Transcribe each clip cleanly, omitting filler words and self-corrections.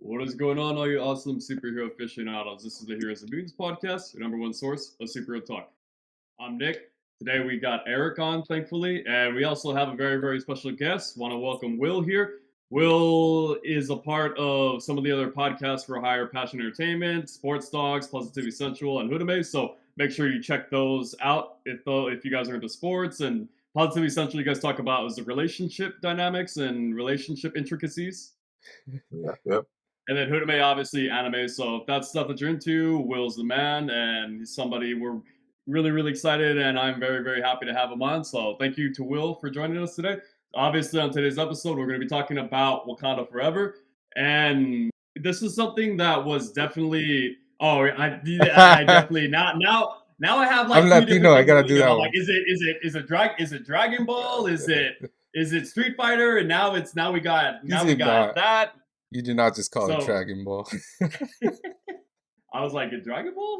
What is going on, all you awesome superhero aficionados? This is the Heroes and Mutants podcast, your number one source of superhero talk. I'm Nick. Today we got Eric on, thankfully, and we also have a very, very special guest. Want to welcome Will here. Will is a part of some of the other podcasts for Higher Passion Entertainment, Sports Dogs, Positivity Central, and Hoodame. So make sure you check those out if you guys are into sports. And Positivity Central, you guys talk about is the relationship dynamics and relationship intricacies. Yep. And then Hoodame, obviously, anime. So if that's stuff that you're into, Will's the man, and he's somebody we're really, really excited, and I'm very, very happy to have him on. So thank you to Will for joining us today. Obviously, on today's episode, we're going to be talking about Wakanda Forever. And this is something that was definitely... Oh, I definitely... Now I have like I'm three Latino. I gotta different things. do that Like, one. is it Dragon Ball? Is it Street Fighter? And now we got that. You did not just call it Dragon Ball. I was like, Dragon Ball?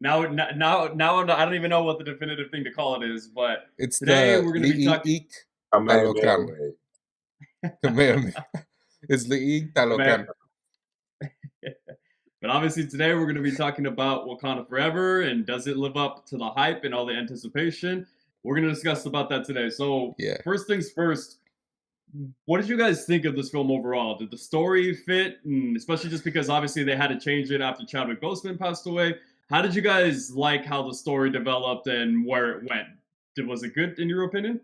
now I don't even know what the definitive thing to call it is, but it's today we're going to be talking... It's Li'ig Talocan. But obviously today we're going to be talking about Wakanda Forever, and does it live up to the hype and all the anticipation? We're going to discuss about that today. So First things first, what did you guys think of this film overall? Did the story fit? And especially just because obviously they had to change it after Chadwick Boseman passed away. How did you guys like how the story developed and where it went? Was it good in your opinion?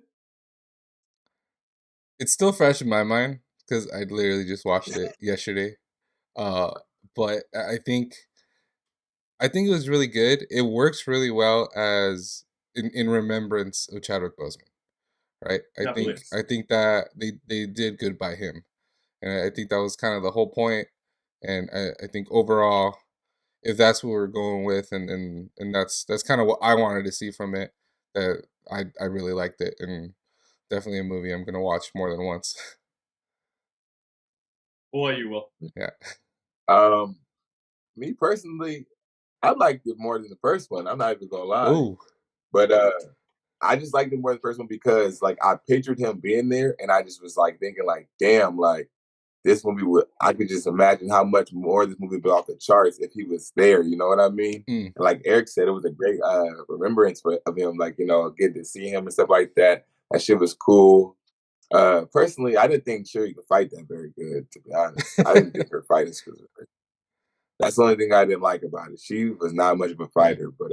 It's still fresh in my mind because I literally just watched it yesterday. But I think it was really good. It works really well as in remembrance of Chadwick Boseman. Right, I think that they did good by him, and I think that was kind of the whole point. And I think overall, if that's what we're going with, and that's kind of what I wanted to see from it, that I really liked it, and definitely a movie I'm gonna watch more than once. Boy, you will. Yeah. Me personally, I liked it more than the first one. I'm not even gonna lie. Ooh. But I just liked it more than the first one because, like, I pictured him being there, and I just was like thinking, like, damn, like this movie would. I could just imagine how much more this movie would be off the charts if he was there. You know what I mean? Mm. Like Eric said, it was a great remembrance of him. Like, getting to see him and stuff like that. That shit was cool. Personally, I didn't think Shuri could fight that very good. To be honest, I didn't think her fighting skills were great. That's the only thing I didn't like about it. She was not much of a fighter, but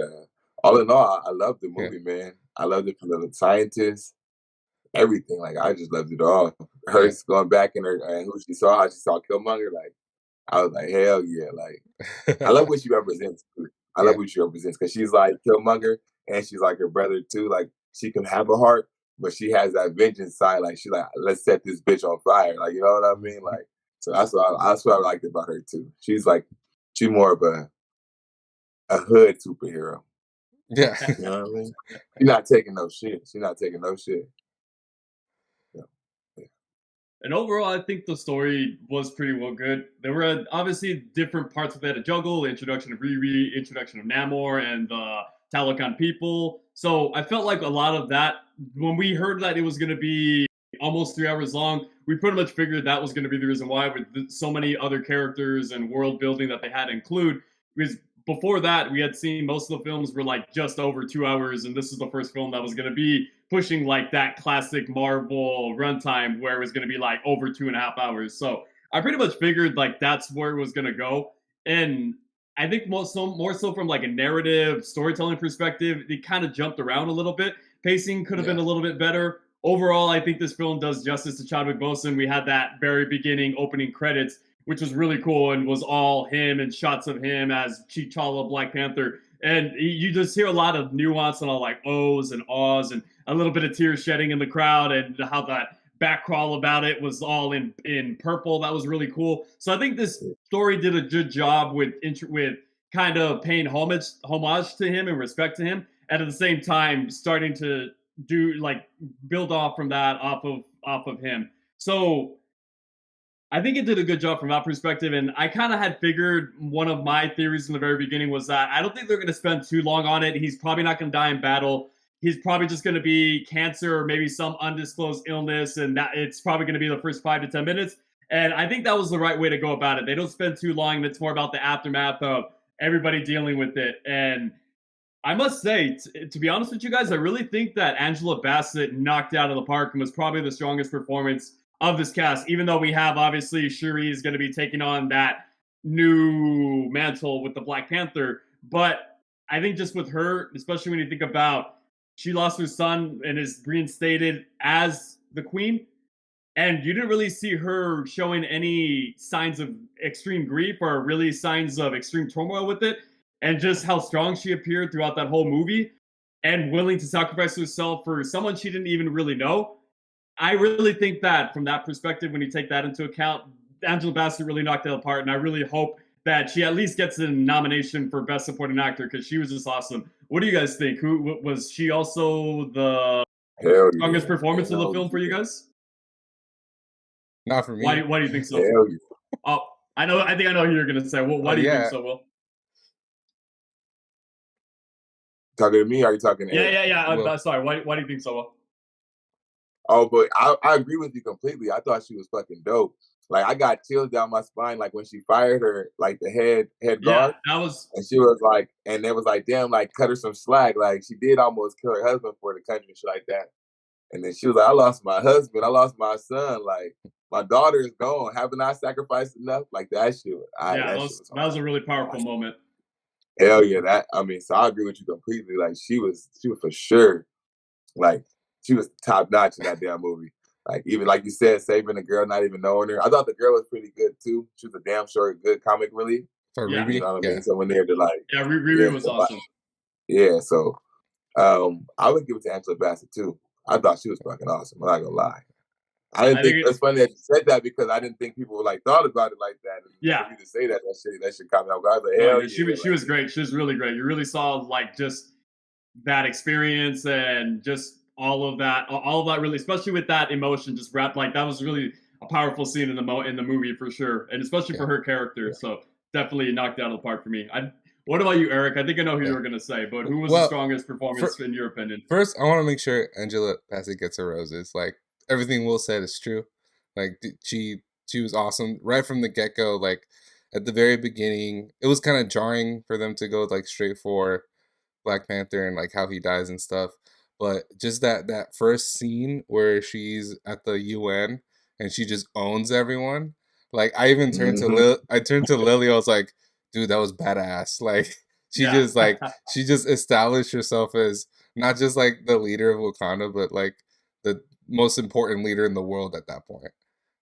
all in all, I loved the movie, man. I loved it from the scientists, everything. Like, I just loved it all. Her going back in her and who she saw, how she saw Killmonger. Like, I was like, hell yeah! Like, I love what she represents. I love what she represents because she's like Killmonger, and she's like her brother too. Like, she can have a heart, but she has that vengeance side. Like, she's like, let's set this bitch on fire. Like, you know what I mean? Like, so that's what I liked about her too. She's more of a hood superhero. Yeah. You know what I mean? She's not taking no shit. Yeah. And overall, I think the story was pretty well good. There were obviously different parts of it to juggle: introduction of Riri, introduction of Namor, and the Talocan people. So I felt like a lot of that, when we heard that it was going to be almost 3 hours long, we pretty much figured that was going to be the reason why, with so many other characters and world building that they had to include. Because before that, we had seen most of the films were like just over 2 hours, and this is the first film that was going to be pushing like that classic Marvel runtime where it was going to be like over 2.5 hours. So I pretty much figured like that's where it was going to go. And I think more so from like a narrative storytelling perspective, it kind of jumped around a little bit. Pacing could have been a little bit better. Overall, I think this film does justice to Chadwick Boseman. We had that very beginning opening credits, which was really cool and was all him and shots of him as T'Challa, Black Panther. And you just hear a lot of nuance and all like ohs and ahs and a little bit of tears shedding in the crowd, and how that back crawl about it was all in purple. That was really cool. So I think this story did a good job with kind of paying homage to him and respect to him, and at the same time starting to build off from that off of him. So I think it did a good job from that perspective, and I kind of had figured one of my theories in the very beginning was that I don't think they're going to spend too long on it. He's probably not going to die in battle. He's probably just going to be cancer or maybe some undisclosed illness, and that it's probably going to be the first 5 to 10 minutes. And I think that was the right way to go about it. They don't spend too long, and it's more about the aftermath of everybody dealing with it. And I must say, to be honest with you guys, I really think that Angela Bassett knocked out of the park and was probably the strongest performance of this cast. Even though we have obviously Shuri is going to be taking on that new mantle with the Black Panther, but I think just with her, especially when you think about she lost her son and is reinstated as the queen, and you didn't really see her showing any signs of extreme grief or really signs of extreme turmoil with it. And just how strong she appeared throughout that whole movie and willing to sacrifice herself for someone she didn't even really know. I really think that from that perspective, when you take that into account, Angela Bassett really knocked it apart. And I really hope that she at least gets a nomination for Best Supporting Actor because she was just awesome. What do you guys think? Who was she also the Hell strongest yeah. performance of the Hell film for you yeah. guys? Not for me. Why do you think so? Hell yeah. Oh, I know. I think I know who you're gonna say. Well, Oh why do you think yeah. so, Will? Talking to me? Or are you talking to Eric? Yeah. Well, Sorry. Why do you think so, Will? Oh, but I agree with you completely. I thought she was fucking dope. Like I got chills down my spine, like when she fired her, like the head Yeah, guard, that was. and she was like, and it was like, damn, like cut her some slack. Like she did almost kill her husband for the country and shit like that. And then she was like, I lost my husband, I lost my son, like my daughter is gone. Haven't I sacrificed enough? Like that shit. Yeah, That shit was that was a really powerful hard. moment. Hell yeah, that I mean, so I agree with you completely. Like she was for sure, like she was top notch in that damn movie. Like even like you said, saving the girl, not even knowing her. I thought the girl was pretty good too. She was a damn sure good comic relief. for Yeah, You Ruby, know what I yeah. mean? So when they're like, yeah. Riri yeah, was so, awesome. yeah. So I would give it to Angela Bassett too. I thought she was fucking awesome. I'm not gonna lie. I didn't I think think it. it's funny that you said that because I didn't think people like thought about it like that. And Yeah. for you to say that shit caught me off guard. I was like, No, hell yeah, yeah. she was great. She was really great. You really saw like just that experience and just all of that really, especially with that emotion, just wrapped like that was really a powerful scene in the movie for sure, and especially Yeah. for her character. Yeah. So definitely knocked out of the park for me. What about you, Eric? I think I know who Yeah. you were gonna say, but who was the Well, strongest performance in your opinion? first, I want to make sure Angela Bassett gets her roses. Like everything Will said is true. Like she was awesome right from the get go. Like at the very beginning, it was kind of jarring for them to go like straight for Black Panther and like how he dies and stuff. But just that first scene where she's at the UN and she just owns everyone. Like I even turned to Mm-hmm. I turned to Lily. I was like, dude, that was badass. Like Yeah, she just established herself as not just like the leader of Wakanda, but like the most important leader in the world at that point.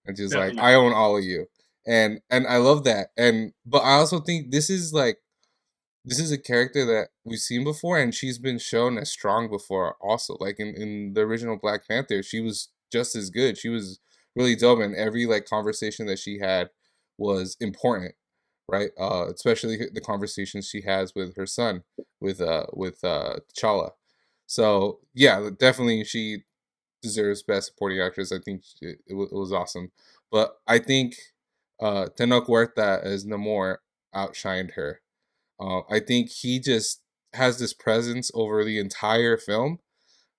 And she's like, definitely. I own all of you. And I love that. And but I also think this is a character that we've seen before and she's been shown as strong before also. Like in the original Black Panther, she was just as good. She was really dope and every like conversation that she had was important, right? Especially the conversations she has with her son, with T'Challa. So yeah, definitely she deserves best supporting actress. I think it was awesome. But I think Tenoch Huerta as Namor outshined her. I think he just has this presence over the entire film,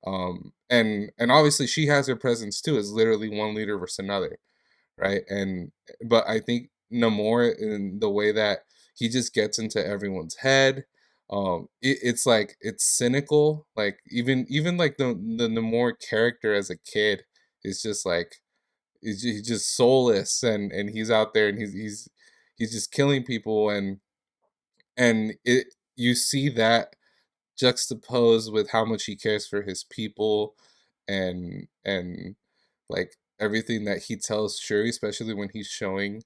and obviously she has her presence too. It's literally one leader versus another, right? And but I think Namor in the way that he just gets into everyone's head. It's like it's cynical. Like even like the Namor character as a kid is just like he's just soulless and he's out there and he's just killing people and it you see that juxtaposed with how much he cares for his people and like everything that he tells Shuri, especially when he's showing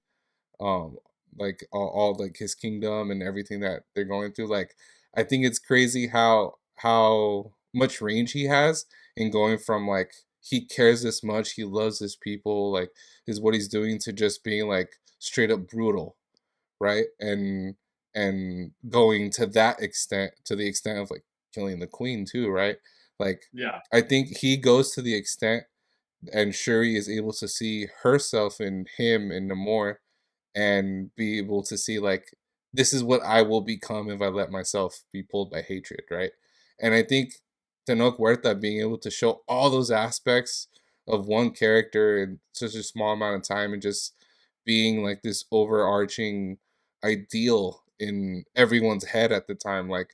um like all like his kingdom and everything that they're going through. Like I think it's crazy how much range he has in going from like he cares this much, he loves his people, like is what he's doing to just being like straight up brutal, right? And going to that extent, to the extent of like killing the queen too, right? Like Yeah, I think he goes to the extent and Shuri is able to see herself in him and Namor and be able to see like this is what I will become if I let myself be pulled by hatred, right? And I think Tenoch Huerta being able to show all those aspects of one character in such a small amount of time and just being like this overarching ideal in everyone's head at the time. Like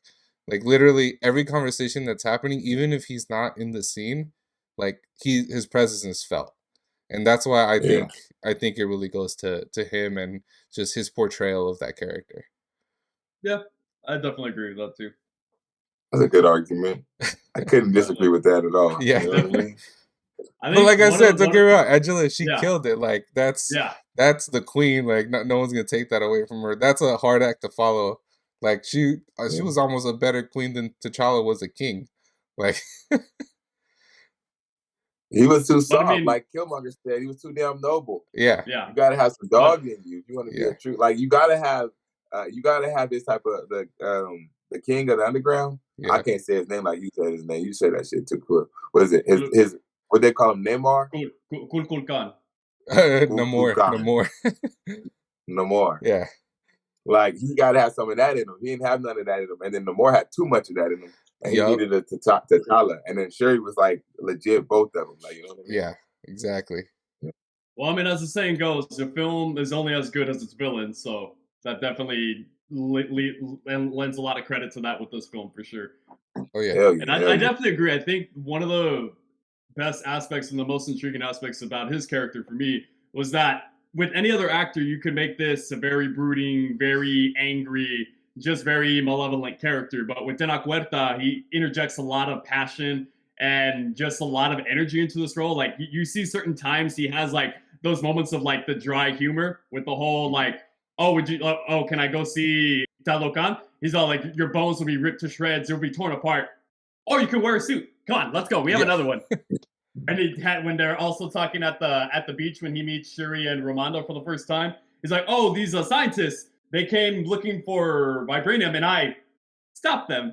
literally every conversation that's happening, even if he's not in the scene, like his presence is felt. And that's why Yeah, I think it really goes to him and just his portrayal of that character. Yeah, I definitely agree with that too. that's a good argument. I couldn't disagree Definitely, with that at all. You Yeah. know what I definitely. mean? I But think like I said, don't one get of me wrong, Angela, she yeah, killed it. Like yeah. that's the queen. Like no one's gonna take that away from her. That's a hard act to follow. Like she Yeah. was almost a better queen than T'Challa was a king. Like He was too But I soft, mean, like Killmonger said. He was too damn noble. yeah, yeah. You gotta have some But dog in you if you want to be yeah, a true. Like you gotta have this type of the king of the underground. I yeah. can't say his name like you said his name. You said that shit too cool. What is it? Kul His what they call him? Neymar? Khan. No more, no Kukulkan. more. No more. Yeah. Like he gotta have some of that in him. He didn't have none of that in him. And then Namor had too much of that in him. And he Yup. needed it to talk to T'Challa. And then Shuri was like legit both of them. Like, you know what I mean? Yeah. Exactly. Well, I mean, as the saying goes, the film is only as good as its villain, so that definitely lends a lot of credit to that with this film for sure. Oh yeah. Hell And yeah, hell I yeah. definitely agree. I think one of the best aspects and the most intriguing aspects about his character for me was that with any other actor, you could make this a very brooding, very angry, just very malevolent character. But with Tenoch Huerta, he interjects a lot of passion and just a lot of energy into this role. Like you see certain times he has like those moments of like the dry humor with the whole like, oh, would you? Oh, can I go see Talokan? He's all like, your bones will be ripped to shreds, they'll be torn apart. Or you can wear a suit. Come on, let's go. We have Yeah. another one. And he had when they're also talking at the beach when he meets Shuri and Romando for the first time. He's like, "Oh, these scientists. They came looking for vibranium, and I stopped them."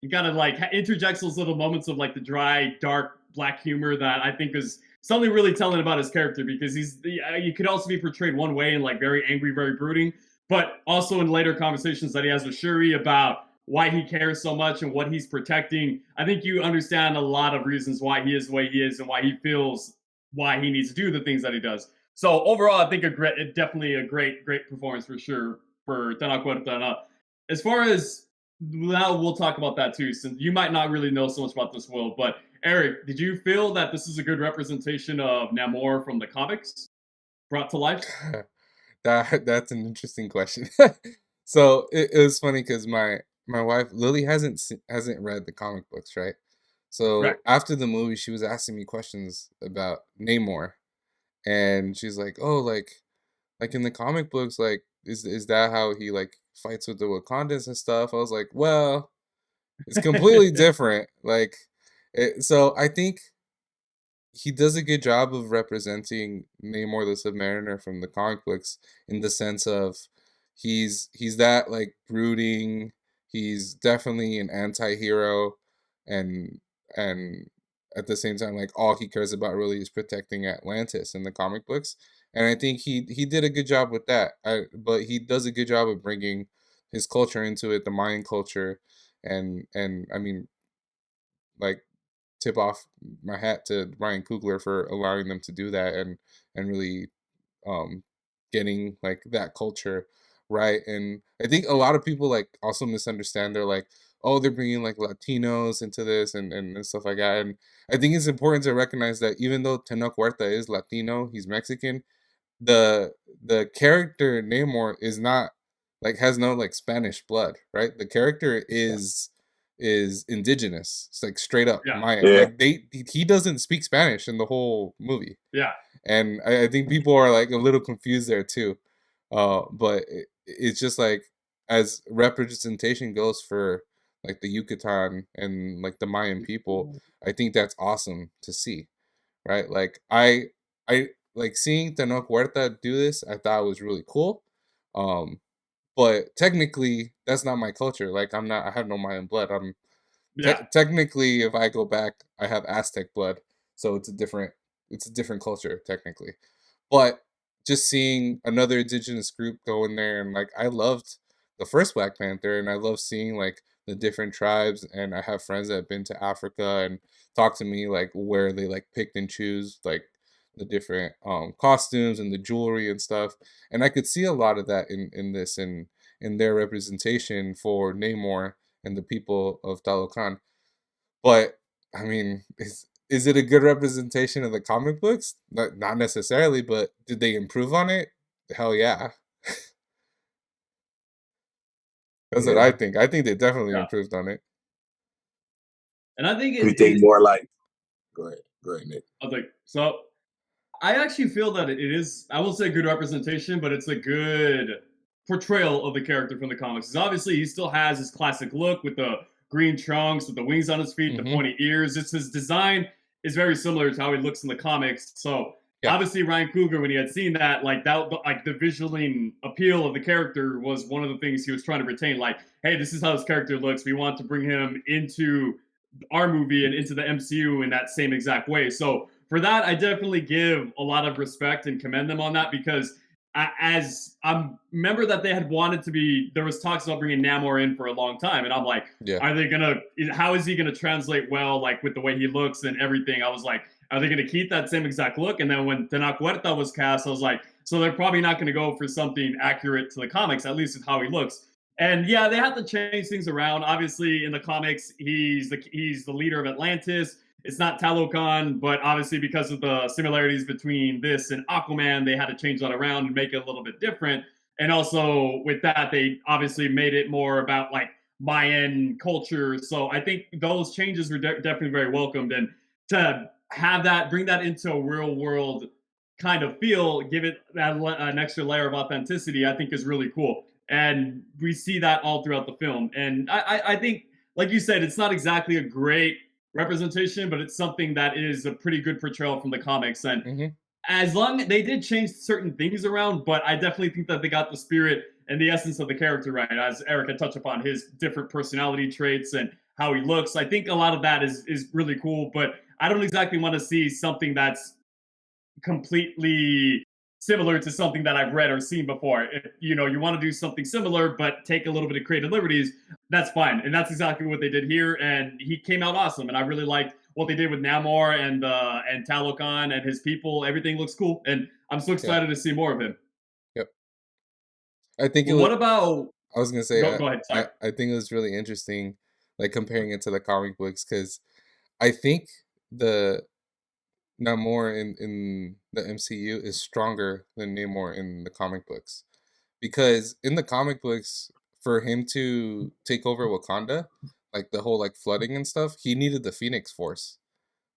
He kind of like interjects those little moments of like the dry, dark, black humor that I think is something really telling about his character because he could also be portrayed one way and like very angry, very brooding, but also in later conversations that he has with Shuri about why he cares so much and what he's protecting, I think you understand a lot of reasons why he is the way he is and why he feels why he needs to do the things that he does. So overall, I think definitely a great performance for sure for Tenoch Huerta. As far as now, we'll talk about that too, since you might not really know so much about this world. But Eric, did you feel that this is a good representation of Namor from the comics brought to life? That's an interesting question. So it was funny because my wife Lily hasn't read the comic books, right? Right. So after the movie, she was asking me questions about Namor, and she's like, "Oh, like in the comic books, like is that how he like fights with the Wakandans and stuff?" I was like, "Well, it's completely different." Like, so I think he does a good job of representing Namor the Submariner from the comic books in the sense of he's that like brooding, he's definitely an anti-hero and and at the same time like all he cares about really is protecting Atlantis in the comic books. And I think he did a good job with that. But he does a good job of bringing his culture into it, the Mayan culture and I mean like tip off my hat to Ryan Coogler for allowing them to do that and really um getting like that culture right. And I think a lot of people like also misunderstand. They're like, oh, they're bringing like Latinos into this and stuff like that. And I think it's important to recognize that even though Tenoch Huerta is Latino, he's Mexican, the the character Namor is not like has no like Spanish blood, right? The character is indigenous. It's like straight up Yeah. Mayan. Yeah. Like he doesn't speak Spanish in the whole movie. Yeah. And I think people are like a little confused there too. But it's just like as representation goes for like the Yucatan and like the Mayan people, I think that's awesome to see, right? Like I like seeing Tenoch Huerta do this. I thought was really cool. Um, but technically, that's not my culture. Like I'm not. I have no Mayan blood. I'm Yeah. technically, if I go back, I have Aztec blood, so it's a different culture technically. But just seeing another indigenous group go in there and like I loved the first Black Panther and I love seeing like the different tribes and I have friends that have been to Africa and talk to me like where they like picked and choose like the different costumes and the jewelry and stuff. And I could see a lot of that in this and in their representation for Namor and the people of Talokan. But I mean, is it a good representation of the comic books? Not necessarily, but did they improve on it? Hell yeah. That's what I Yeah. think. I think they definitely Yeah, improved on it. and I think You think it more like? Go ahead, Nick. I was like, so I actually feel that it is, I will say, good representation, but it's a good portrayal of the character from the comics. Because obviously, he still has his classic look with the green trunks, with the wings on his feet, the Hmm. pointy ears. It's his design is very similar to how he looks in the comics. So Yeah, obviously, Ryan Coogler, when he had seen that, like the visualing appeal of the character was one of the things he was trying to retain. Like, hey, this is how his character looks. We want to bring him into our movie and into the MCU in that same exact way. So for that, I definitely give a lot of respect and commend them on that because as I remember that they had wanted to be, there was talks about bringing Namor in for a long time, and I'm like, yeah, are they gonna? How is he gonna translate well, like with the way he looks and everything? I was like, are they gonna keep that same exact look? And then when Tenoch Huerta was cast, I was like, so they're probably not gonna go for something accurate to the comics, at least with how he looks. And yeah, they have to change things around. Obviously, in the comics, he's the leader of Atlantis. It's not Talokan, but obviously because of the similarities between this and Aquaman, they had to change that around and make it a little bit different. And also with that, they obviously made it more about like Mayan culture. So I think those changes were definitely very welcomed. And to have that, bring that into a real world kind of feel, give it that an extra layer of authenticity, I think is really cool. And we see that all throughout the film. And I think, like you said, it's not exactly a great representation, but it's something that is a pretty good portrayal from the comics. And hmm, as long they did change certain things around, but I definitely think that they got the spirit and the essence of the character right. As Eric had touched upon his different personality traits and how he looks, I think a lot of that is really cool. But I don't exactly want to see something that's completely similar to something that I've read or seen before. If you want to do something similar but take a little bit of creative liberties, that's fine. And that's exactly what they did here. And he came out awesome. And I really liked what they did with Namor and Talokan and his people. Everything looks cool. And I'm so yeah, excited to see more of him. yep. I think it Well, was. what about I was gonna say, go ahead, sorry. I think it was really interesting, like comparing it to the comic books, because I think the Namor in the MCU is stronger than Namor in the comic books, because in the comic books, for him to take over Wakanda, like the whole like flooding and stuff, he needed the Phoenix Force.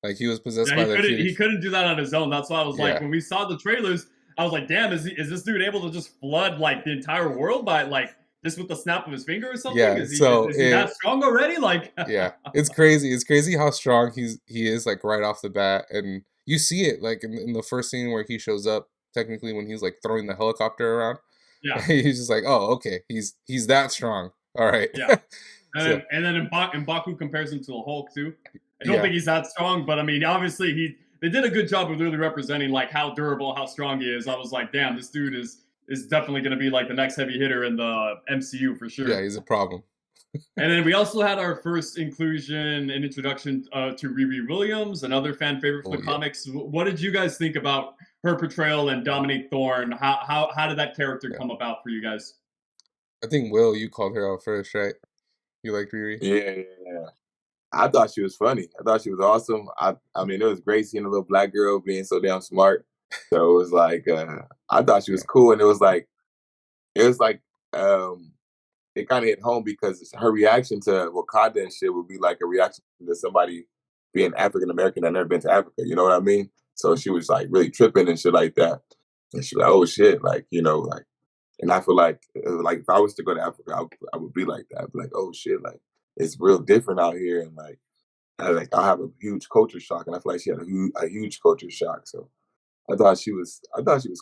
Like he was possessed Yeah, by the he Phoenix. couldn't do that on his own. That's why I was like, Yeah, when we saw the trailers, I was like, damn, is this dude able to just flood like the entire world by like just with the snap of his finger or something? yeah. So Is he that strong already? Like yeah, it's crazy. It's crazy how strong he is, like right off the bat, and you see it like in the first scene where he shows up. Technically, when he's like throwing the helicopter around, yeah, he's just like, oh, okay, he's that strong. All right. yeah. So And then Mbaku compares him to the Hulk too. I don't yeah, think he's that strong, but I mean, obviously they did a good job of really representing like how durable, how strong he is. I was like, damn, this dude is definitely going to be like the next heavy hitter in the MCU for yeah, sure. he's a problem. And then we also had our first inclusion and introduction to Riri Williams, another fan favorite for Oh the yeah, comics. What did you guys think about her portrayal and Dominique Thorne? How did that character yeah. come about for you guys? I think Will, you called her out first, right? You like Riri? Yeah. I thought she was funny. I thought she was awesome. I mean, it was great seeing a little black girl being so damn smart. So it was like, I thought she was Yeah, cool, and it was like, it kind of hit home because her reaction to Wakanda and shit would be like a reaction to somebody being African American that never been to Africa. You know what I mean? So she was like really tripping and shit like that. And she was like, oh shit, like like. And I feel like if I was to go to Africa, I would be like that. I'd be like, oh shit, like it's real different out here, and I'll have a huge culture shock, and I feel like she had a huge culture shock. So I thought she was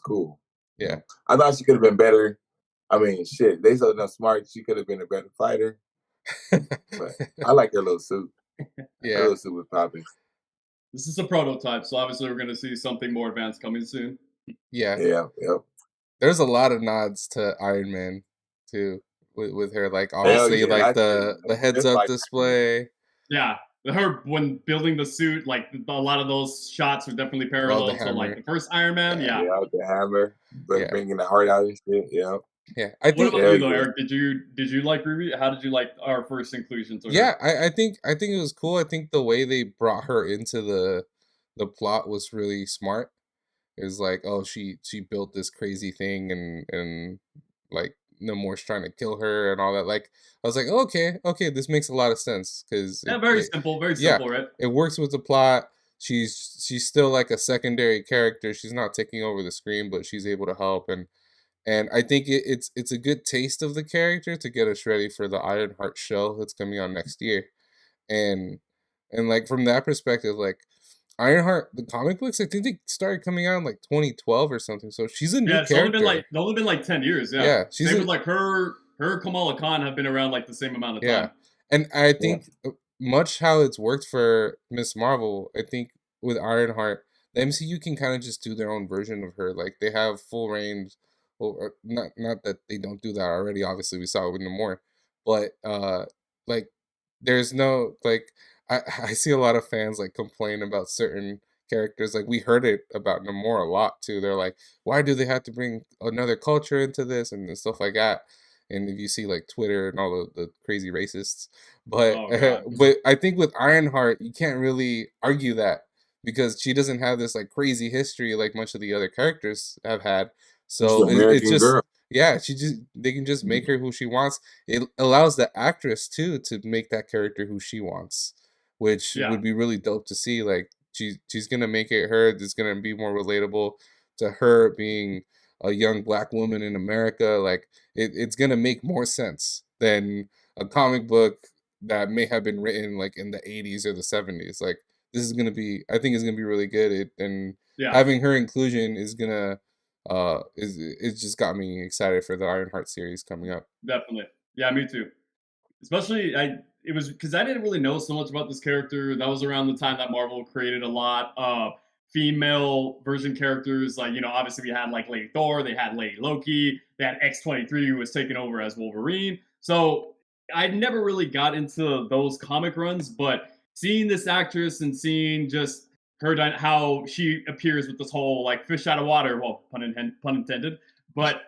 cool. You yeah, know, I thought she could have been better. I mean, shit, they so damn smart. She could have been a better fighter, but I like her little suit. Her yeah, little suit was popping. This is a prototype, so obviously we're going to see something more advanced coming soon. yeah. Yeah. There's a lot of nods to Iron Man too, with her. Like Oh, Hell obviously, yeah, like that shit the was heads just up like Iron Man. display. yeah. her when building the suit, like a lot of those shots are definitely Well, the parallel to like hammer. the first Iron Man. Yeah, Yeah. Yeah, with the hammer, but yeah, bringing the heart out and shit. Yeah, yeah. I What think about yeah, you he though, was. Eric? Did you like Riri? How did you like our first inclusion to her? yeah, I think it was cool. I think the way they brought her into the plot was really smart. It was like, oh, she built this crazy thing, and like Namor's trying to kill her and all that. Like, I was like, okay, okay, this makes a lot of sense because Yeah, very yeah, simple, right? it works with the plot. She's still like a secondary character. She's not taking over the screen, but she's able to help, and I think it's a good taste of the character to get us ready for the Ironheart show that's coming out next year, and like from that perspective, like Ironheart, the comic books, I think they started coming out in like 2012 or something. So she's a new Yeah, character. it's only been like 10 years. Yeah, Yeah, she's same a with like her Kamala Khan have been around like the same amount of yeah, time. and I Yeah, think much how it's worked for Miss Marvel, I think with Ironheart, the MCU can kind of just do their own version of her. Like they have full range. Well, not that they don't do that already. Obviously, we saw it with Namor, but like there's no like I see a lot of fans like complain about certain characters. Like we heard it about Namor a lot too. They're like, why do they have to bring another culture into this and stuff like that? And if you see like Twitter and all the crazy racists, but Oh God. but I think with Ironheart, you can't really argue that because she doesn't have this like crazy history like much of the other characters have had. she's an So it's American just girl. yeah, she just they can just make her who she wants. It allows the actress too to make that character who she wants, which Yeah, would be really dope to see. Like she's gonna make it her. It's gonna be more relatable to her being a young black woman in America. Like it's gonna make more sense than a comic book that may have been written like in the 80s or the 70s. Like this is gonna be, I think it's gonna be really good. And yeah, having her inclusion is gonna is it just got me excited for the Ironheart series coming up. definitely. Yeah, me too. Especially it was because I didn't really know so much about this character. That was around the time that Marvel created a lot of female version characters. Like, obviously we had like Lady Thor, they had Lady Loki, they had X-23 who was taking over as Wolverine. So I never really got into those comic runs, but seeing this actress and seeing just how she appears with this whole like fish out of water, well, pun intended, but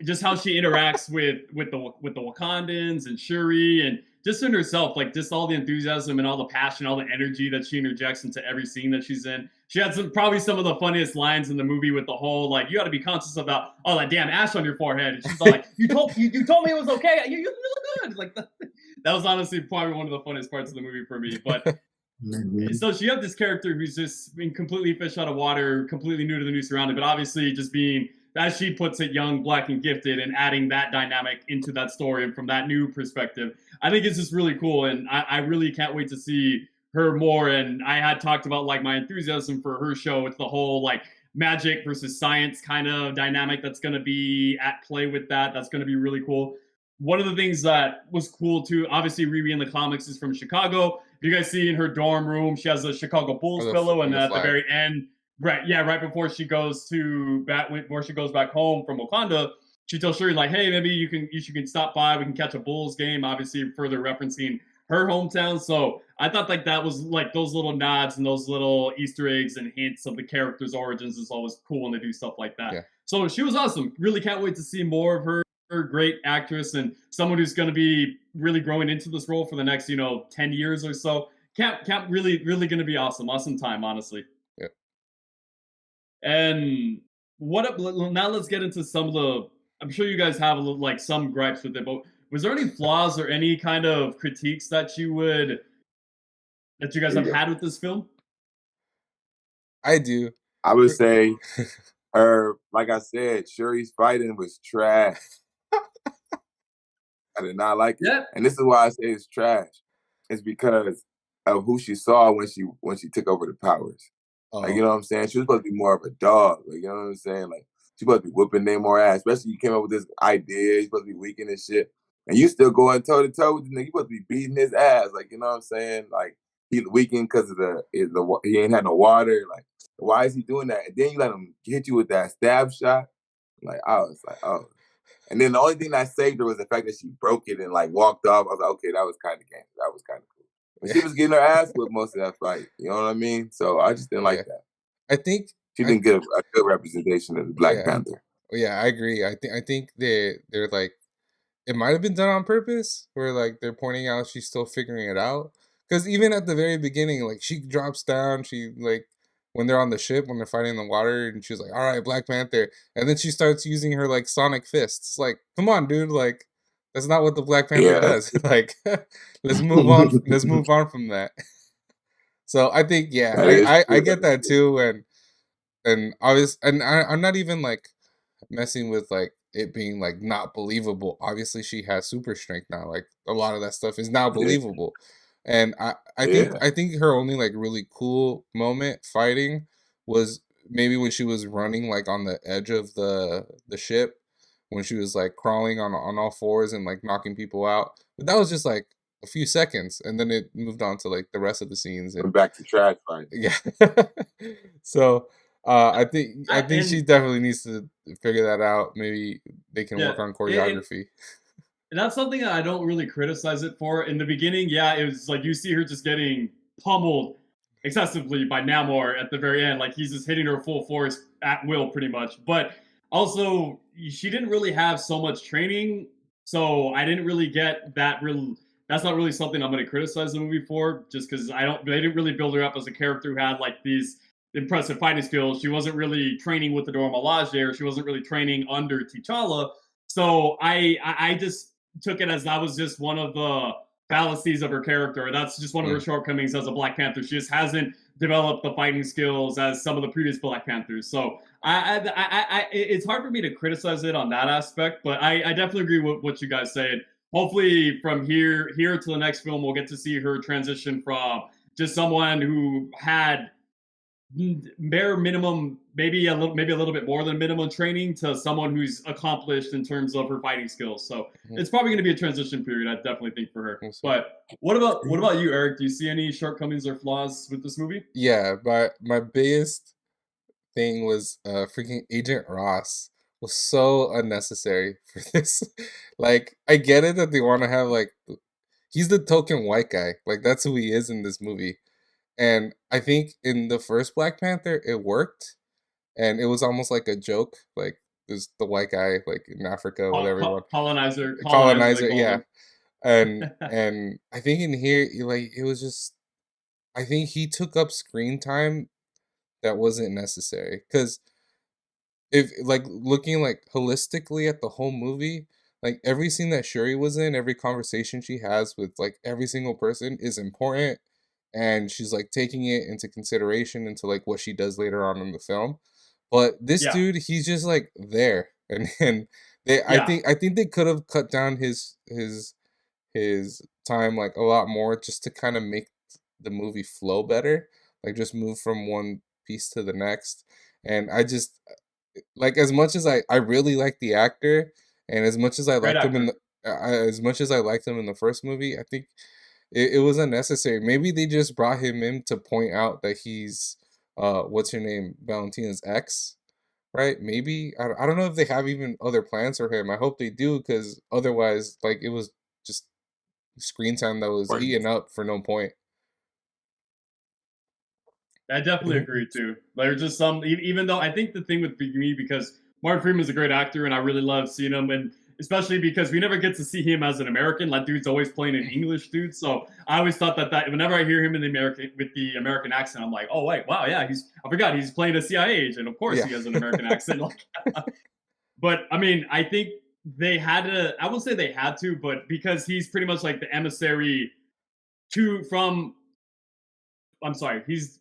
just how she interacts with the Wakandans and Shuri and just in herself, like just all the enthusiasm and all the passion, all the energy that she interjects into every scene that she's in. She had probably some of the funniest lines in the movie with the whole like, you got to be conscious about all that damn ash on your forehead, and she's all like, you told me it was okay, you look good, like that was honestly probably one of the funniest parts of the movie for me. But Mhm. so she have this character who's just being completely fish out of water, completely new to the new surrounding, but obviously just being, as she puts it, young, black, and gifted, and adding that dynamic into that story and from that new perspective. I think it's just really cool, and I really can't wait to see her more. And I had talked about like my enthusiasm for her show with the whole like magic versus science kind of dynamic that's going to be at play with that. That's going to be really cool. One of the things that was cool too, obviously Riri in the comics is from Chicago. You guys see in her dorm room, she has a Chicago Or Bulls pillow, and and the at the flag. very end, right, yeah, right before she goes before she goes back home from Wakanda, she tells Shuri like, "Hey, maybe you can stop by. We can catch a Bulls game." Obviously, further referencing her hometown. So I thought like that was like those little nods and those little Easter eggs and hints of the character's origins is always cool when they do stuff like that. Yeah. So she was awesome. Really can't wait to see more of her. Great actress and someone who's going to be really growing into this role for the next 10 years or so. Can't really going to be awesome time, honestly. Yeah. And now let's get into some of the, I'm sure you guys have a little, like some gripes with it, but was there any flaws or any kind of critiques that you guys There you have go. had with this film? I do. I would For- say her, like I said, Shuri's fighting was trash. I did not like it, Yeah. and this is why I say it's trash. It's because of who she saw when she took over the powers. Like, you oh, know what I'm saying? She was supposed to be more of a dog. Like, you know what I'm saying? Like, she supposed to be whooping Namor ass. Especially you came up with this idea. You're supposed to be weak in this shit. And you still going toe to toe with the nigga. You supposed to be beating his ass. Like, you know what I'm saying? Like, he weakened because of he ain't had no water. Like, why is he doing that? And then you let him hit you with that stab shot. Like, I was like, oh. And then the only thing that saved her was the fact that she broke it and like walked off. I was like, okay, that was kind of game. That was kind of cool. But she was getting her ass whipped most of that fight. You know what I mean? So I just didn't Yeah. like that. I think She I didn't get a good representation of the Black yeah. Panther. Yeah, I agree. I think they're like it might have been done on purpose, where like they're pointing out she's still figuring it out. Because even at the very beginning, like she drops down, she like when they're on the ship, when they're fighting in the water, and she's like, "All right, Black Panther," and then she starts using her like sonic fists. Like, come on, dude! Like, that's not what the Black Panther Yeah, does. Like, let's move on. Let's move on from that. So I think, yeah, that I is I, I true. get That is that true. too, and obvious, and I'm not even like messing with like it being like not believable. Obviously, she has super strength now. Like a lot of that stuff is now Yeah, believable, and I think yeah, I think her only like really cool moment fighting was maybe when she was running like on the edge of the ship, when she was like crawling on all fours and like knocking people out. But that was just like a few seconds, and then it moved on to like the rest of the scenes. And went back to trash fighting. yeah. So I think she And definitely needs to figure that out. Maybe they can yeah, work on and choreography. that's something that I don't really criticize it for. In the beginning, yeah, it was like you see her just getting pummeled excessively by Namor at the very end. Like he's just hitting her full force at will, pretty much. But also, she didn't really have so much training, so I didn't really get that. Real, that's not really something I'm going to criticize the movie for, just because I don't. They didn't really build her up as a character who had like these impressive fighting skills. She wasn't really training with the Dora Milaje, or she wasn't really training under T'Challa. So I just took it as that was just one of the fallacies of her character. That's just one of her Mm. shortcomings as a Black Panther. She just hasn't developed the fighting skills as some of the previous Black Panthers. So it's hard for me to criticize it on that aspect, but I definitely agree with what you guys said. Hopefully, from here to the next film, we'll get to see her transition from just someone who had bare minimum, maybe a little bit more than minimum training to someone who's accomplished in terms of her fighting skills. So Mhm. it's probably going to be a transition period. I definitely think for her. We'll see. But what about you, Eric? Do you see any shortcomings or flaws with this movie? Yeah, but my biggest thing was freaking Agent Ross was so unnecessary for this. Like, I get it that they want to have like he's the token white guy. Like that's who he is in this movie. And I think in the first Black Panther it worked, and it was almost like a joke. Like there's the white guy like in Africa with everyone Colonizer, they colonizer, called yeah. him. And I think in here like it was just I think he took up screen time that wasn't necessary, because if like looking like holistically at the whole movie, like every scene that Shuri was in, every conversation she has with like every single person is important, and she's like taking it into consideration into like what she does later on in the film. But this Yeah, dude, he's just like there, and they yeah, I think they could have cut down his time like a lot more, just to kind of make the movie flow better, like just move from one piece to the next. And I just like, as much as I really like the actor, and as much as I great liked him in actor. the as much as I liked him in the first movie, I think it was unnecessary. Maybe they just brought him in to point out that he's what's her name, Valentina's ex, right? Maybe I don't know if they have even other plans for him. I hope they do, because otherwise like it was just screen time that was Right. eaten up for no point. I definitely Mhm. agree too. There's just some, even though I think the thing with me, because Martin Freeman's a great actor and I really love seeing him, and especially because we never get to see him as an American. Like, dude's always playing an English dude. So I always thought that whenever I hear him in the American with the American accent, I'm like, oh wait, wow, yeah, I forgot he's playing a CIA agent. Of course, Yeah. he has an American accent. Like, but I mean, I think they had to. I won't say they had to, but because he's pretty much like the emissary to from. I'm sorry, he's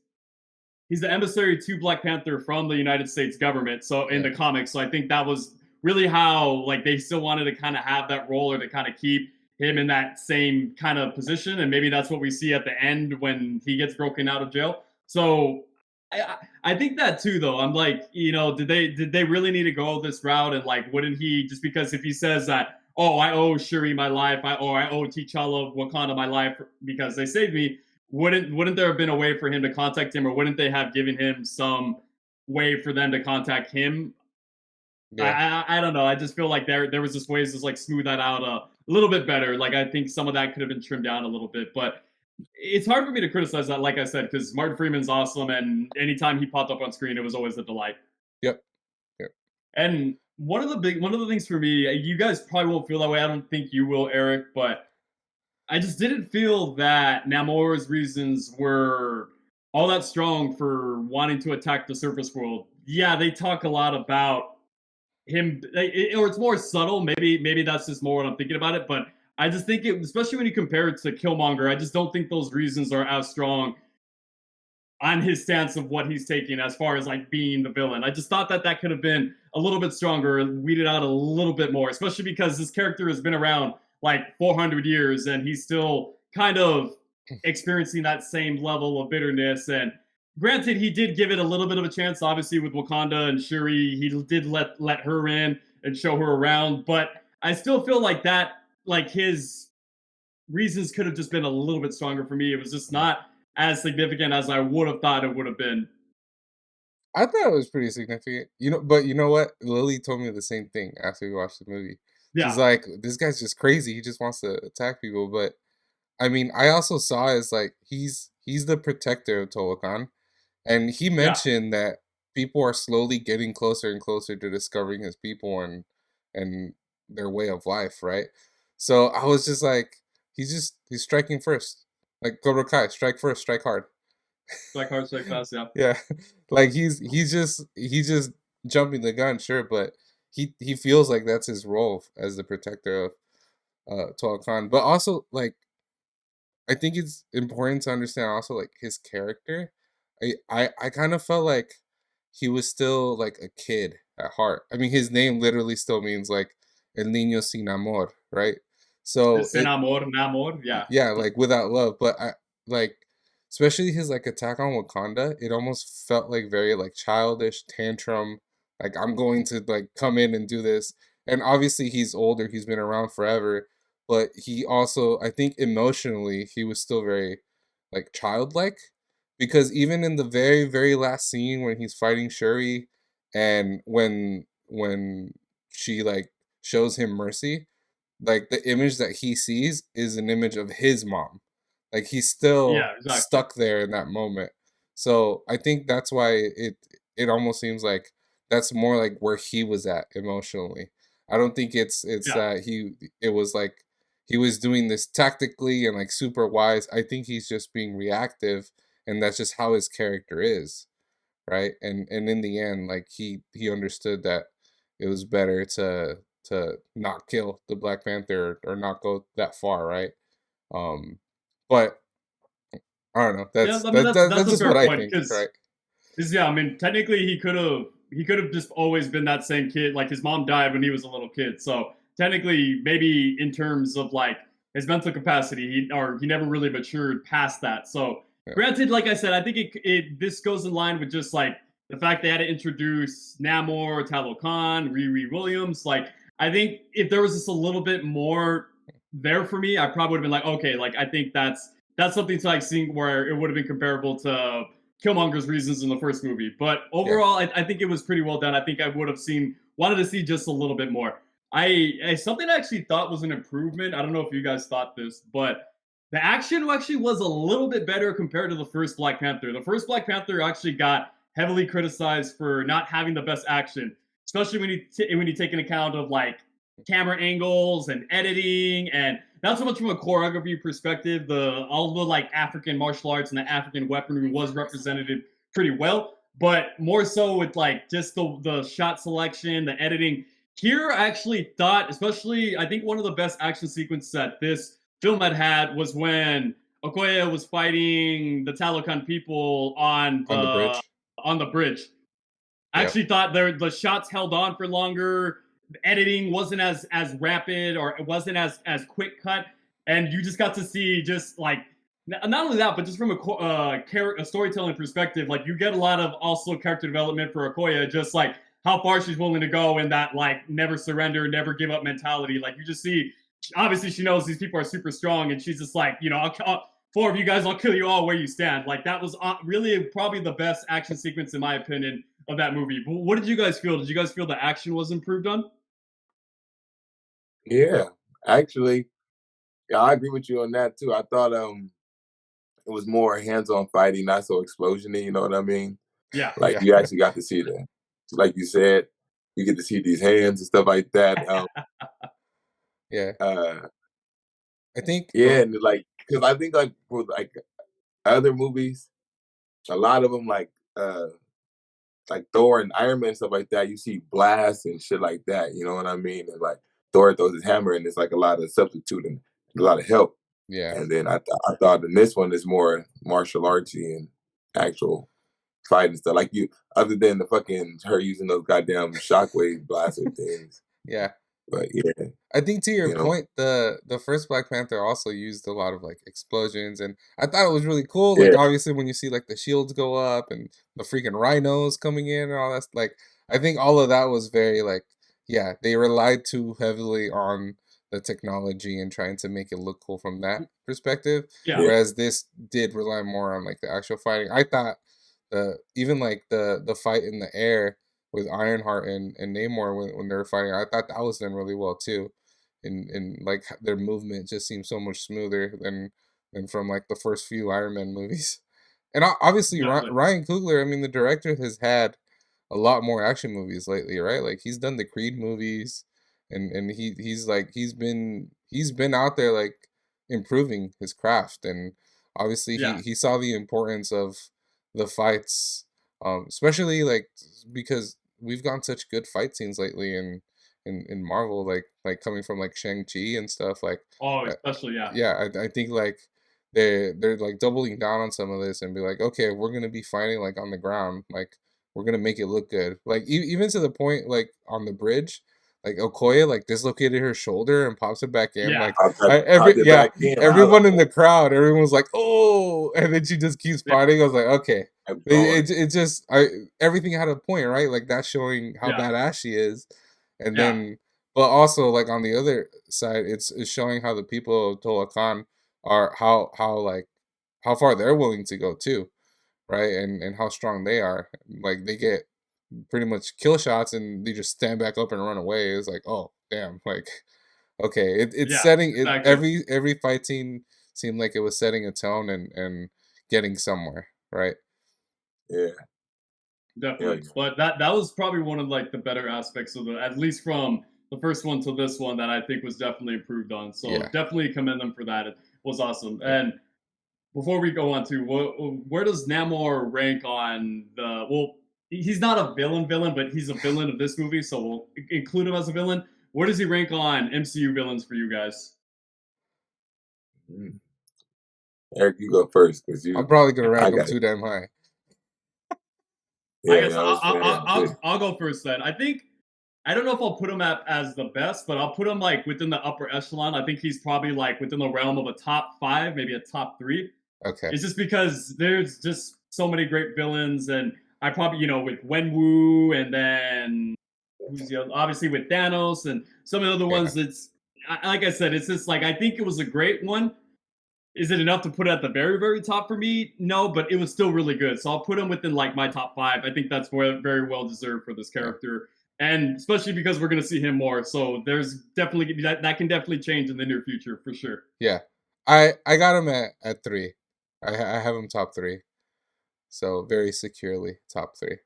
the emissary to Black Panther from the United States government. So in Yeah. the comics, so I think that was really how like they still wanted to kind of have that role, or to kind of keep him in that same kind of position, and maybe that's what we see at the end when he gets broken out of jail. So I think that too, though. I'm like, did they really need to go this route? And like, wouldn't he, just because if he says that, oh, I owe Shuri my life, I owe T'Challa Wakanda my life because they saved me, wouldn't there have been a way for him to contact him, or wouldn't they have given him some way for them to contact him? I Yeah. I, I don't know. I just feel like there was just ways to like smooth that out a little bit better. Like I think some of that could have been trimmed down a little bit, but it's hard for me to criticize that, like I said, because Martin Freeman's awesome, and anytime he popped up on screen, it was always a delight. Yep. Yep. And one of the things for me, you guys probably won't feel that way. I don't think you will, Eric, but I just didn't feel that Namor's reasons were all that strong for wanting to attack the surface world. Yeah, they talk a lot about him, or it's more subtle. Maybe that's just more what I'm thinking about it. But I just think it, especially when you compare it to Killmonger, I just don't think those reasons are as strong on his stance of what he's taking as far as like being the villain. I just thought that that could have been a little bit stronger, weeded out a little bit more, especially because this character has been around like 400 years and he's still kind of experiencing that same level of bitterness. And granted, he did give it a little bit of a chance, obviously with Wakanda and Shuri. He did let her in and show her around, but I still feel like that, like his reasons could have just been a little bit stronger for me. It was just Mm. not as significant as I would have thought it would have been. I thought it was pretty significant. But you know what? Lily told me the same thing after we watched the movie. She's Yeah, like, "This guy's just crazy. He just wants to attack people." But I mean, I also saw it as like he's the protector of Tolokan, and he yeah, mentioned that people are slowly getting closer and closer to discovering his people and their way of life, right? So I was just like, he's striking first, like Cobra Kai, strike first, strike hard. strike hard, strike fast. Yeah, Yeah, like he's just jumping the gun, sure, but he feels like that's his role as the protector of Tolokan, but also like I think it's important to understand also like his character. I kind of felt like he was still like a kid at heart. I mean, his name literally still means like El Niño Sin Amor, right? So sin it amor, namor. Yeah, yeah, like without love. But I like especially his like attack on Wakanda, it almost felt like very like childish tantrum. Like I'm going to like come in and do this. And obviously he's older, he's been around forever, but he also I think emotionally he was still very like childlike because even in the very very last scene when he's fighting Shuri and when she like shows him mercy, like the image that he sees is an image of his mom. Like he's still yeah, exactly. stuck there in that moment. So I think that's why it almost seems like that's more like where he was at emotionally. I don't think it's Yeah, that it was like he was doing this tactically and like super wise. I think he's just being reactive and that's just how his character is, right? And in the end, like he understood that it was better to not kill the Black Panther or not go that far, right? Um, but I don't know. yeah. I mean, that's That's a just what fair I point think, because right? yeah, I mean, technically he could have just always been that same kid. Like his mom died when he was a little kid, so technically, maybe in terms of like his mental capacity, he never really matured past that. So, Yeah, granted, like I said, I think it this goes in line with just like the fact they had to introduce Namor, Talokan, Riri Williams. Like, I think if there was just a little bit more there for me, I probably would have been like, okay, like I think that's something to like seeing where it would have been comparable to Killmonger's reasons in the first movie. But yeah, overall, I think it was pretty well done. I think I would have wanted to see just a little bit more. Something I actually thought was an improvement. I don't know if you guys thought this, but the action actually was a little bit better compared to the first Black Panther. The first Black Panther actually got heavily criticized for not having the best action, especially when you take an account of like camera angles and editing and not so much from a choreography perspective. The all the like African martial arts and the African weaponry was represented pretty well, but more so with like just the shot selection, the editing. Here, I actually thought, especially, I think one of the best action sequences that this film had was when Okoye was fighting the Talokan people on the bridge. on the bridge. I Yep. actually thought the shots held on for longer. The editing wasn't as rapid or it wasn't as quick cut, and you just got to see just like not only that, but just from a storytelling perspective, like you get a lot of also character development for Okoye, just like how far she's willing to go in that like never surrender, never give up mentality. Like you just see, obviously she knows these people are super strong, and she's just like, you know, four of you guys, I'll kill you all where you stand. Like that was really probably the best action sequence in my opinion of that movie. But what did you guys feel? Did you guys feel the action was improved on? Yeah, actually, yeah, I agree with you on that too. I thought it was more hands-on fighting, not so explosiony. You know what I mean? Yeah, Like Yeah. you actually got to see like you said, you get to see these hands and stuff like that. Yeah. Uh, I think yeah, and like because I think like for like other movies, a lot of them like Thor and Iron Man and stuff like that, you see blasts and shit like that. You know what I mean? And like Thor throws his hammer, and it's like a lot of substitute and a lot of help. yeah. And then I thought in this one is more martial artsy and actual fight and stuff. Like you, other than the fucking her using those goddamn shockwave blaster things. Yeah. But yeah, I think to your you know, point, the first Black Panther also used a lot of like explosions, and I thought it was really cool. Like yeah, obviously when you see like the shields go up and the freaking rhinos coming in and all that, like I think all of that was very like yeah, they relied too heavily on the technology and trying to make it look cool from that perspective, yeah. yeah, whereas this did rely more on like the actual fighting. I thought the even like the fight in the air with Ironheart and Namor when they were fighting, I thought that was done really well too and like their movement just seems so much smoother than from like the first few Iron Man movies. And obviously Definitely. Ryan Coogler, I mean the director has had a lot more action movies lately, right? Like he's done the Creed movies and he's like he's been out there like improving his craft and obviously Yeah. he saw the importance of the fights especially like because we've gotten such good fight scenes lately in Marvel, like coming from like Shang-Chi and stuff. Like, Oh, uh, especially yeah. yeah, I think like they're like doubling down on some of this and be like, okay, we're gonna be fighting like on the ground, like we're gonna make it look good. Like even to the point like on the bridge, like Okoye like dislocated her shoulder and pops it back in. Yeah. Like I every popped it yeah, back in. I was everyone like, in the oh, crowd, everyone was like, oh, and then she just keeps Yeah. fighting. I was like, okay. kept It, going. it, it just I everything had a point, right? Like that's showing how Yeah. badass she is, and Yeah. then but also like on the other side, it's showing how the people of Tolakan are how like how far they're willing to go too, right? And how strong they are. Like they get pretty much kill shots and they just stand back up and run away. It's like oh damn, like okay, it's Yeah. setting it Exactly. every fight scene seemed like it was setting a tone and getting somewhere, right? Yeah, yeah, Definitely. yeah. But that was probably one of like the better aspects of the at least from the first one to this one that I think was definitely improved on. So Yeah, definitely commend them for that. It was awesome. yeah. And before we go on to where does Namor rank on the well he's not a villain, but he's a villain of this movie, so we'll include him as a villain. Where does he rank on MCU villains for you guys? Mm. Eric, you go first because I'm probably gonna I rank them got it. too damn high. I Yeah, guess yeah, I was saying, yeah, good. I'll go first then. I think I don't know if I'll put him at as the best, but I'll put him like within the upper echelon. I think he's probably like within the realm of a top five, maybe a top three. Okay. It's just because there's just so many great villains, and I probably with Wenwu, and then who's the other, obviously with Thanos, and some of the other Yeah. ones. It's like I said, it's just like I think it was a great one. Is it enough to put it at the very, very top for me? No, but it was still really good. So I'll put him within like my top five. I think that's very well deserved for this Yeah. character, and especially because we're gonna see him more. So there's definitely that can definitely change in the near future for sure. Yeah. I got him at three. I have him top three. So very securely top three.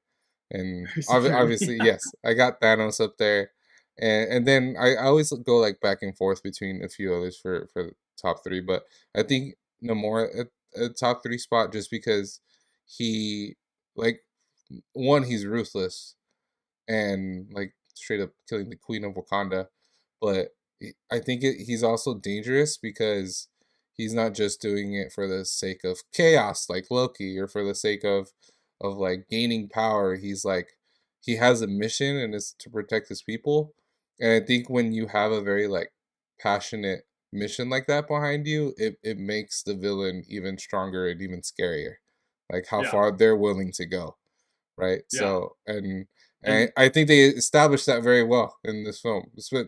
And Very securely. obviously, yes, I got Thanos up there. And then I always go like back and forth between a few others for the top three, but I think Namor at a top three spot just because he like one, he's ruthless and like straight up killing the queen of Wakanda. But I think he's also dangerous because he's not just doing it for the sake of chaos like Loki or for the sake of like gaining power. He's like he has a mission and it's to protect his people. And I think when you have a very like passionate mission like that behind you, it makes the villain even stronger and even scarier. Like how Yeah, far they're willing to go, right? yeah, So and and I think they established that very well in this film.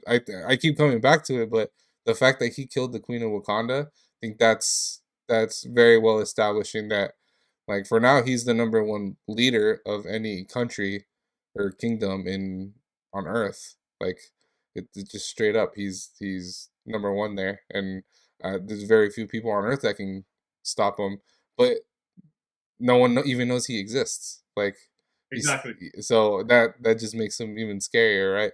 I keep coming back to it, but the fact that he killed the Queen of Wakanda, I think that's very well establishing that like for now he's the number one leader of any country or kingdom in on Earth. Like it's just straight up, he's number one there, and there's very few people on Earth that can stop him. but no one even knows he exists. Like, Exactly. so that just makes him even scarier, right?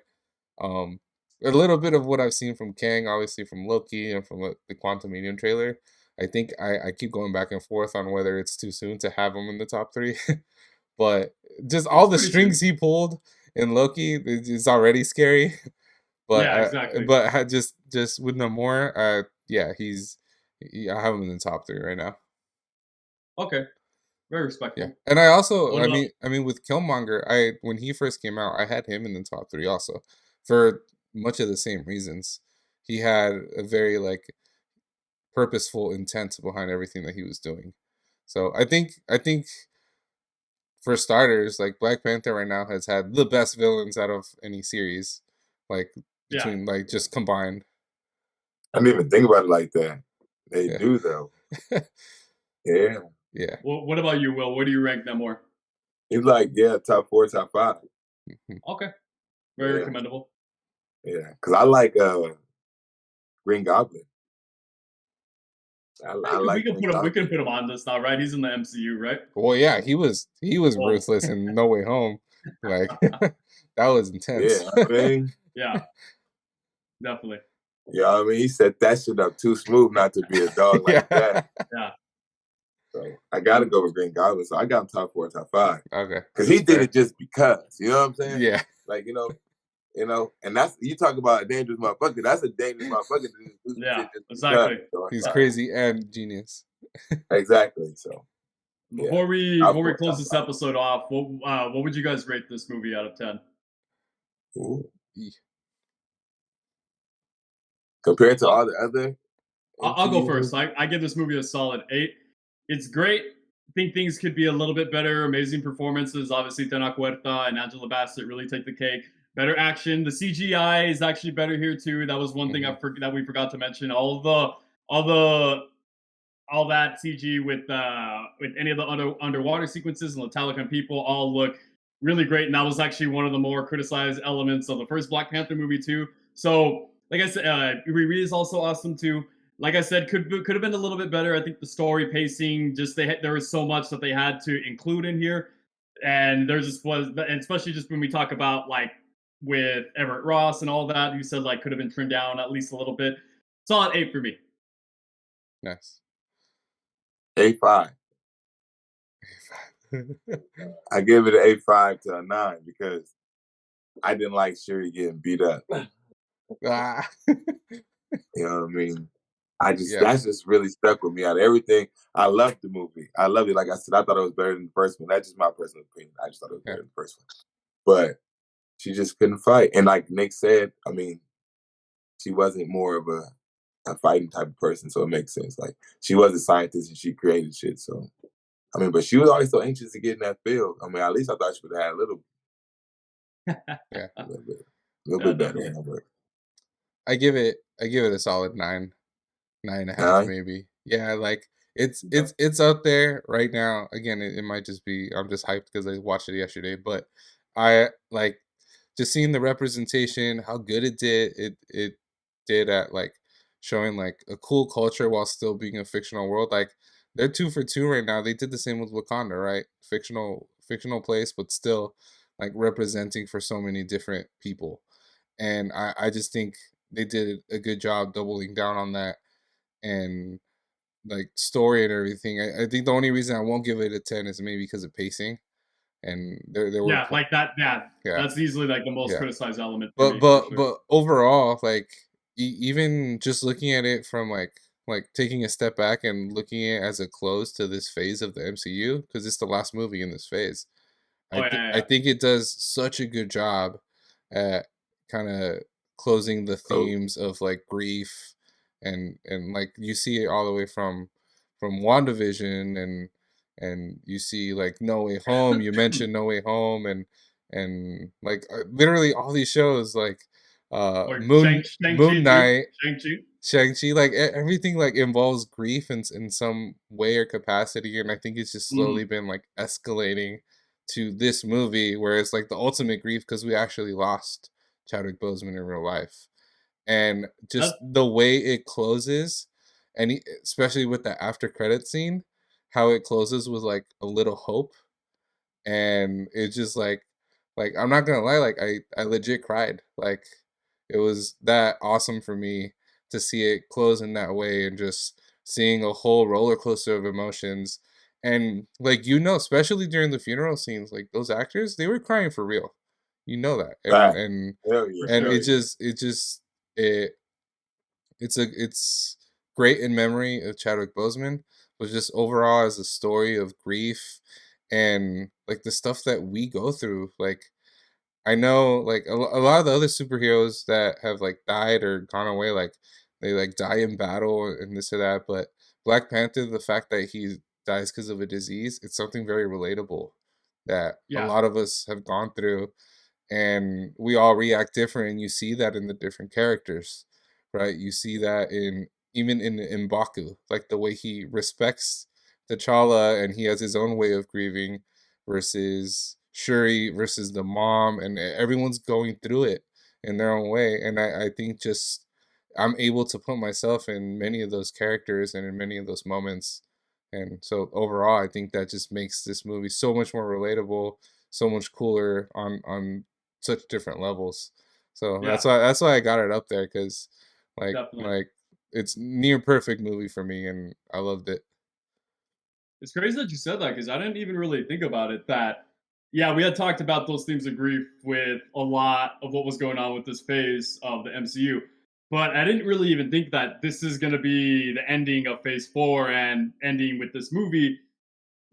Um, a little bit of what I've seen from Kang, obviously from Loki and from the Quantum Medium trailer. I think I keep going back and forth on whether it's too soon to have him in the top three. But just all It's the pretty soon. strings he pulled in Loki is already scary. But Yeah, exactly. just with Namor, yeah, I have him in the top three right now. Okay, very Yeah, respectable. and I also, What about? I mean, with Killmonger, when he first came out, I had him in the top three also, for much of the same reasons. He had a very like purposeful intent behind everything that he was doing. So I think for starters, like Black Panther right now has had the best villains out of any series, like Yeah. between like just combined. I didn't even think about it like that. They Yeah, do though. Yeah. yeah. What about you, Will? Where do you rank Namor? He's like, yeah, top 4, top 5. Mhm. Okay, very Yeah. commendable. Yeah. Cause I like Green Goblin. I We like can Green put him. We can Goblin. put him on this now, right? He's in the MCU, right? Well, yeah, he was Well, ruthless in No Way Home. Like that was intense. Yeah, I mean, yeah, definitely. yeah, I mean, he set that shit up too smooth not to be a dog like Yeah. that. Yeah, So I gotta go with Green Goblin. So I got him top 4, top 5. Okay. Cause he That's did fair. it just because. You know what I'm saying? Yeah. Like, and that's you talk about a dangerous motherfucker. That's a dangerous motherfucker to do some yeah, shit just because. exactly. So it's He's like, crazy and genius. exactly. So yeah, top Before we 4, close top this 5. episode off, what would you guys rate this movie out of 10? Ooh. Eeh. Compared to I'll, all the other I'll go MCU first. movies. I give this movie a solid 8. It's great. I think things could be a little bit better. Amazing performances. Obviously, Tena Huerta and Angela Bassett really take the cake. Better action. The CGI is actually better here too. That was one thing Mhm. that we forgot to mention. All the all that CG with any of the underwater sequences and the Talocan people all look really great. And that was actually one of the more criticized elements of the first Black Panther movie too. So, like I said, Riri is also awesome too. Like I said, could have been a little bit better. I think the story pacing, there was so much that they had to include in here, and there just was, and especially just when we talk about like with Everett Ross and all that, you said like could have been trimmed down at least a little bit. Solid 8 for me. Nice. A5. I give it an A5 to a 9 because I didn't like Shuri getting beat up. Ah. You know what I mean? Yeah. That's just really stuck with me out of everything. I loved the movie. I loved it. Like I said, I thought it was better than the first one. That's just my personal opinion. I just thought it was Yeah. better than the first one. But she just couldn't fight. And like Nick said, I mean, she wasn't more of a fighting type of person, so it makes sense. Like she was a scientist and she created shit. So I mean, but she was always so anxious to get in that field. I mean, at least I thought she would have had Yeah. a little Yeah, bit better. definitely. I give it a solid 9, 9.5 9? maybe. Yeah, like Okay. it's out there right now. Again, it might just be I'm just hyped because I watched it yesterday, but I like just seeing the representation, how good it did at like showing like a cool culture while still being a fictional world. Like they're 2 for 2 right now. They did the same with Wakanda, right? Fictional place, but still like representing for so many different people. And I just think they did a good job doubling down on that and like story and everything. I think the only reason I won't give it a 10 is maybe because of pacing. And there were Yeah, like that. Yeah, yeah, that's easily like the most yeah. criticized element for me for sure. But overall, like even just looking at it from like taking a step back and looking at it as a close to this phase of the MCU because it's the last movie in this phase. Oh yeah, I yeah, think it does such a good job at kind of closing the Oh, themes of like grief and like you see it all the way from WandaVision and you see like No Way Home. You mentioned No Way Home and like literally all these shows like or Shang Moon Chi too. Knight, Shang Chi. Shang-Chi, like everything like involves grief in some way or capacity. And I think it's just slowly Mm, been like escalating to this movie where it's like the ultimate grief because we actually lost Chadwick Boseman in real life. And just that the way it closes, and especially with the after credit scene, how it closes with like a little hope, and it's just like I'm not gonna lie, like I legit cried. Like it was that awesome for me to see it close in that way, and just seeing a whole roller coaster of emotions. And like, especially during the funeral scenes, like those actors, they were crying for real. You know that. and Fact. and Hell For yeah, and sure. hell it yeah. just it's great in memory of Chadwick Boseman, but just overall as a story of grief and like the stuff that we go through. Like I know like a lot of the other superheroes that have like died or gone away, like they like die in battle and this or that, but Black Panther, the fact that he dies because of a disease, it's something very relatable that a Yeah, lot of us have gone through, and we all react different, and you see that in the different characters, right? You see that in even in Baku, like the way he respects T'Challa and he has his own way of grieving, versus Shuri versus the mom, and everyone's going through it in their own way. And I think just I'm able to put myself in many of those characters and in many of those moments. And so overall, I think that just makes this movie so much more relatable, so much cooler on such different levels. So yeah, that's why I got it up there, because definitely. like it's near perfect movie for me, and I loved it. It's crazy that you said that because I didn't even really think about it. That, yeah, we had talked about those themes of grief with a lot of what was going on with this phase of the MCU, but I didn't really even think that this is going to be the ending of Phase 4 and ending with this movie,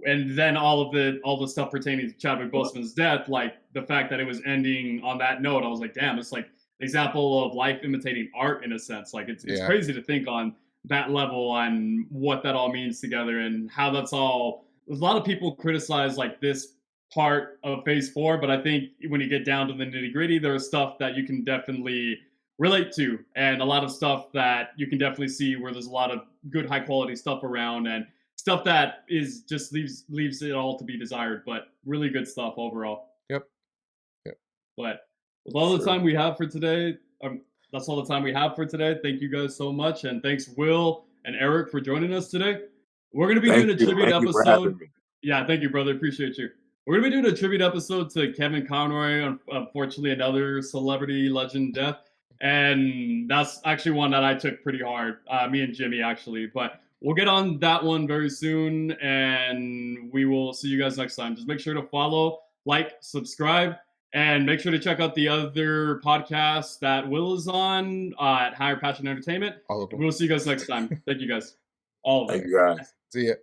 and then all the stuff pertaining to Chadwick Boseman's death, like the fact that it was ending on that note, I was like, damn, it's like an example of life imitating art in a sense. Like it's Yeah. crazy to think on that level on what that all means together and how that's all. A lot of people criticize like this part of Phase 4, but I think when you get down to the nitty gritty, there's stuff that you can definitely relate to, and a lot of stuff that you can definitely see where there's a lot of good high quality stuff around, and stuff that is just leaves it all to be desired, but really good stuff overall. Yep. Yep. But with for all the sure. time we have for today, that's all the time we have for today. Thank you guys so much, and thanks Will and Eric for joining us today. We're gonna be doing a tribute Thank you for episode. having me. Yeah, thank you, brother. Appreciate you. We're gonna be doing a tribute episode to Kevin Conroy. Unfortunately, another celebrity legend death, and that's actually one that I took pretty hard. Me and Jimmy actually, but we'll get on that one very soon, and we will see you guys next time. Just make sure to follow, like, subscribe, and make sure to check out the other podcasts that Will is on at Higher Passion Entertainment. All of And them. we'll see you guys next time. Thank you guys. All of Thank them. you guys. See ya.